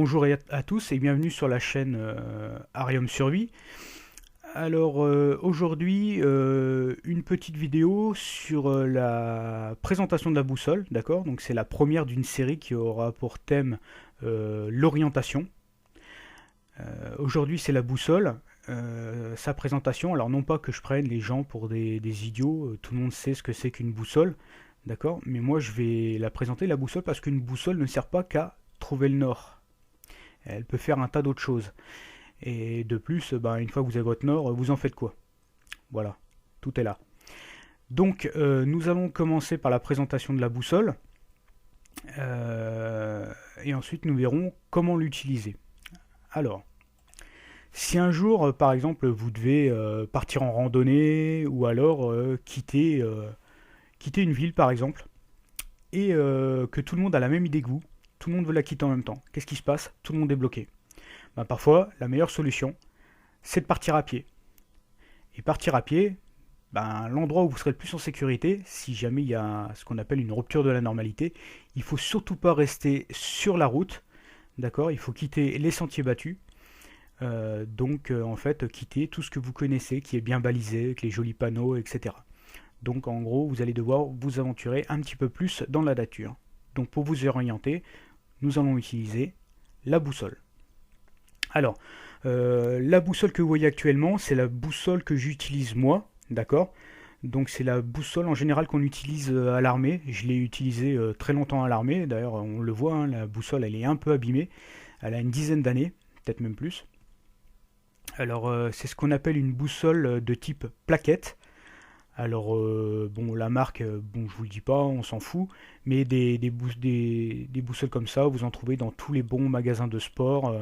Bonjour à tous et bienvenue sur la chaîne Arium Survie. Alors aujourd'hui une petite vidéo sur la présentation de la boussole, d'accord? Donc c'est la première d'une série qui aura pour thème l'orientation. Aujourd'hui c'est la boussole, sa présentation. Alors non pas que je prenne les gens pour des idiots, tout le monde sait ce que c'est qu'une boussole, d'accord? Mais moi je vais la présenter la boussole parce qu'une boussole ne sert pas qu'à trouver le nord. Elle peut faire un tas d'autres choses. Et de plus, une fois que vous avez votre nord, vous en faites quoi? Voilà, tout est là. Donc, nous allons commencer par la présentation de la boussole. Et ensuite, nous verrons comment l'utiliser. Alors, si un jour, par exemple, vous devez partir en randonnée ou alors quitter une ville, par exemple, et que tout le monde a la même idée que vous, tout le monde veut la quitter en même temps, qu'est-ce qui se passe? Tout le monde est bloqué. Parfois, la meilleure solution, c'est de partir à pied. Et partir à pied, l'endroit où vous serez le plus en sécurité, si jamais il y a ce qu'on appelle une rupture de la normalité, il faut surtout pas rester sur la route, d'accord? Il faut quitter les sentiers battus. En fait, quitter tout ce que vous connaissez, qui est bien balisé, avec les jolis panneaux, etc. Donc en gros, vous allez devoir vous aventurer un petit peu plus dans la nature. Donc pour vous orienter, nous allons utiliser la boussole. Alors, la boussole que vous voyez actuellement, c'est la boussole que j'utilise moi, d'accord? Donc c'est la boussole en général qu'on utilise à l'armée. Je l'ai utilisée très longtemps à l'armée. D'ailleurs, on le voit, hein, la boussole, elle est un peu abîmée. Elle a une dizaine d'années, peut-être même plus. Alors, c'est ce qu'on appelle une boussole de type plaquette. Alors, la marque, je vous le dis pas, on s'en fout, mais des boussoles comme ça, vous en trouvez dans tous les bons magasins de sport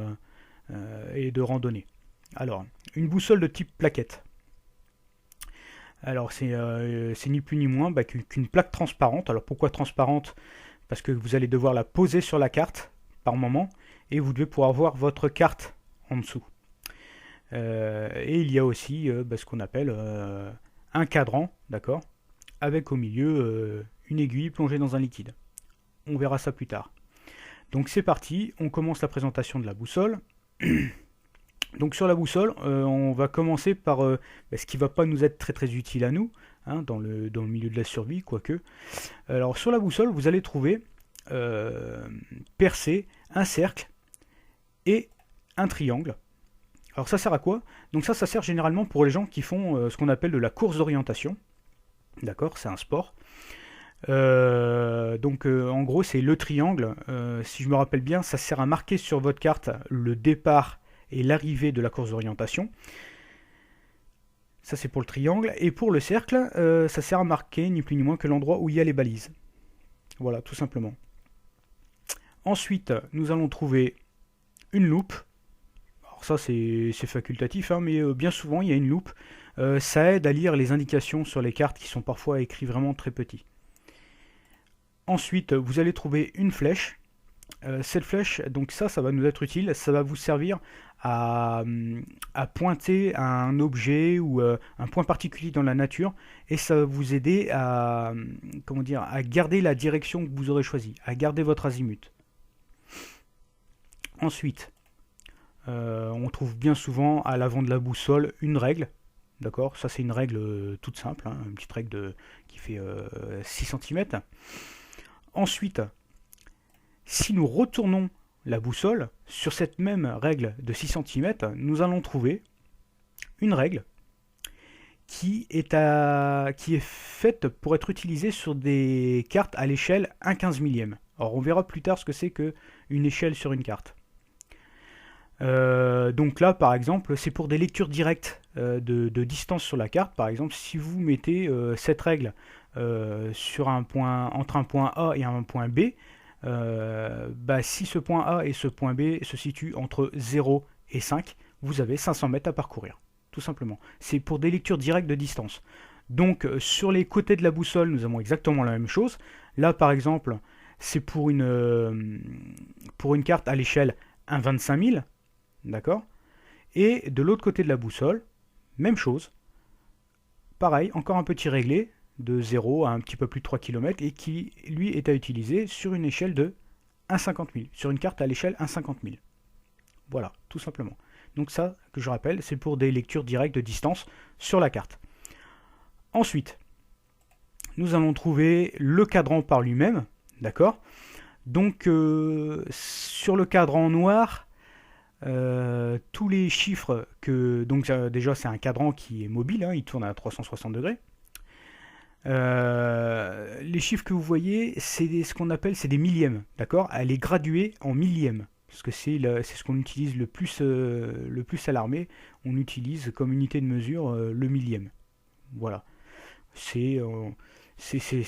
et de randonnée. Alors, une boussole de type plaquette. Alors, c'est ni plus ni moins qu'une plaque transparente. Alors, pourquoi transparente? Parce que vous allez devoir la poser sur la carte par moment, et vous devez pouvoir voir votre carte en dessous. Et il y a aussi ce qu'on appelle un cadran, d'accord, avec au milieu une aiguille plongée dans un liquide. On verra ça plus tard. Donc c'est parti, on commence la présentation de la boussole. Donc sur la boussole, on va commencer par ce qui ne va pas nous être très très utile à nous, hein, dans le milieu de la survie, quoique. Alors sur la boussole, vous allez trouver percé un cercle et un triangle. Alors ça sert à quoi? Donc ça sert généralement pour les gens qui font ce qu'on appelle de la course d'orientation. D'accord, c'est un sport. En gros, c'est le triangle. Si je me rappelle bien, ça sert à marquer sur votre carte le départ et l'arrivée de la course d'orientation. Ça, c'est pour le triangle. Et pour le cercle, ça sert à marquer ni plus ni moins que l'endroit où il y a les balises. Voilà, tout simplement. Ensuite, nous allons trouver une loupe. Alors ça, c'est facultatif, hein, mais bien souvent, il y a une loupe. Ça aide à lire les indications sur les cartes qui sont parfois écrites vraiment très petits. Ensuite, vous allez trouver une flèche. Cette flèche, donc ça va nous être utile. Ça va vous servir à pointer à un objet ou un point particulier dans la nature. Et ça va vous aider à garder la direction que vous aurez choisie, à garder votre azimut. Ensuite, on trouve bien souvent à l'avant de la boussole une règle. D'accord, ça c'est une règle toute simple, hein, une petite règle qui fait 6 cm. Ensuite, si nous retournons la boussole sur cette même règle de 6 cm, nous allons trouver une règle qui est faite pour être utilisée sur des cartes à l'échelle 1/15 millième. Alors on verra plus tard ce que c'est qu'une échelle sur une carte. Donc là, par exemple, c'est pour des lectures directes de distance sur la carte. Par exemple, si vous mettez cette règle sur entre un point A et un point B, si ce point A et ce point B se situent entre 0 et 5, vous avez 500 mètres à parcourir, tout simplement. C'est pour des lectures directes de distance. Donc sur les côtés de la boussole, nous avons exactement la même chose. Là, par exemple, c'est pour une carte à l'échelle 1/25 000. D'accord? Et de l'autre côté de la boussole, même chose. Pareil, encore un petit réglé de 0 à un petit peu plus de 3 km et qui, lui, est à utiliser sur une échelle de 1/50 000, sur une carte à l'échelle 1/50 000. Voilà, tout simplement. Donc ça, que je rappelle, c'est pour des lectures directes de distance sur la carte. Ensuite, nous allons trouver le cadran par lui-même, d'accord? Donc sur le cadran noir, tous les chiffres que... Donc déjà c'est un cadran qui est mobile, hein, il tourne à 360 degrés. Les chiffres que vous voyez, c'est ce qu'on appelle c'est des millièmes, d'accord? Elle est graduée en millièmes, parce que c'est ce qu'on utilise le plus à l'armée. On utilise comme unité de mesure le millième. Voilà. C'est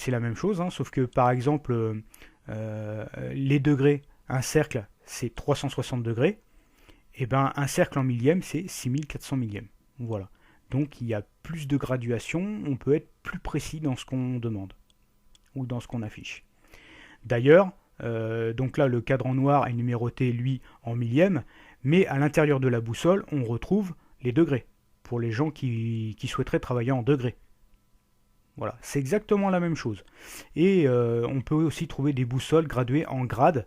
la même chose, hein, sauf que par exemple, les degrés, un cercle c'est 360 degrés, et ben un cercle en millième c'est 6400 millièmes. Voilà. Donc il y a plus de graduation, on peut être plus précis dans ce qu'on demande ou dans ce qu'on affiche. D'ailleurs, donc là le cadran noir est numéroté lui en millième, mais à l'intérieur de la boussole on retrouve les degrés pour les gens qui souhaiteraient travailler en degrés. Voilà, c'est exactement la même chose. Et on peut aussi trouver des boussoles graduées en grades.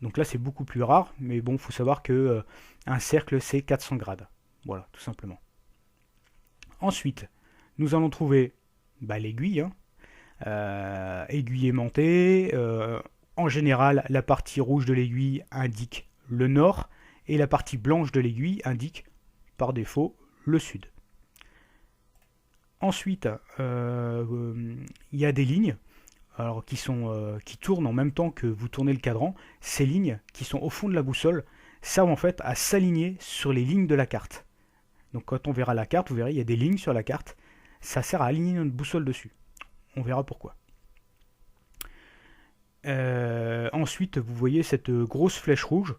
Donc là c'est beaucoup plus rare, mais bon, il faut savoir que un cercle c'est 400 grades. Voilà, tout simplement. Ensuite, nous allons trouver l'aiguille, hein, aiguille aimantée. En général, la partie rouge de l'aiguille indique le nord et la partie blanche de l'aiguille indique par défaut le sud. Ensuite, il y a des lignes alors, qui tournent en même temps que vous tournez le cadran. Ces lignes qui sont au fond de la boussole servent en fait à s'aligner sur les lignes de la carte. Donc quand on verra la carte, vous verrez, il y a des lignes sur la carte. Ça sert à aligner notre boussole dessus. On verra pourquoi. Ensuite, vous voyez cette grosse flèche rouge.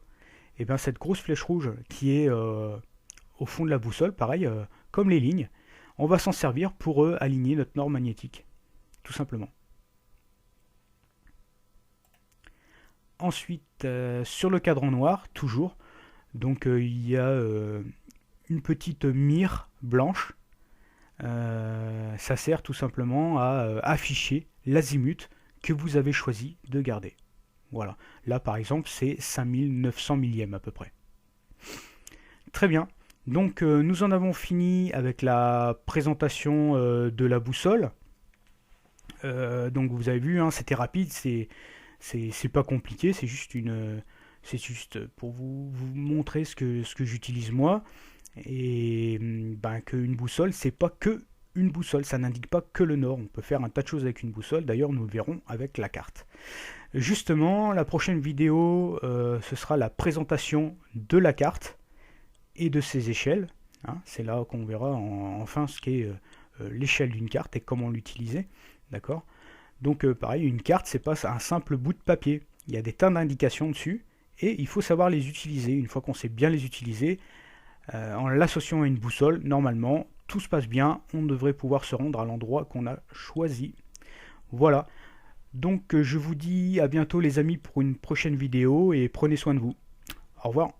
Et bien cette grosse flèche rouge qui est au fond de la boussole, pareil, comme les lignes, on va s'en servir pour aligner notre nord magnétique, tout simplement. Ensuite, sur le cadran noir, toujours, donc il y a une petite mire blanche. Ça sert tout simplement à afficher l'azimut que vous avez choisi de garder. Voilà. Là, par exemple, c'est 5900 millièmes à peu près. Très bien. Donc, nous en avons fini avec la présentation de la boussole. Donc, vous avez vu, hein, c'était rapide, c'est pas compliqué, c'est juste pour vous montrer ce que j'utilise moi. Et qu'une boussole, c'est pas que une boussole, ça n'indique pas que le nord. On peut faire un tas de choses avec une boussole, d'ailleurs nous le verrons avec la carte. Justement, la prochaine vidéo, ce sera la présentation de la carte et de ses échelles. Hein, c'est là qu'on verra enfin ce qu'est l'échelle d'une carte et comment l'utiliser. D'accord ? Donc pareil, une carte, c'est pas un simple bout de papier. Il y a des tas d'indications dessus et il faut savoir les utiliser. Une fois qu'on sait bien les utiliser, en l'associant à une boussole, normalement, tout se passe bien. On devrait pouvoir se rendre à l'endroit qu'on a choisi. Voilà. Donc je vous dis à bientôt les amis pour une prochaine vidéo et prenez soin de vous. Au revoir.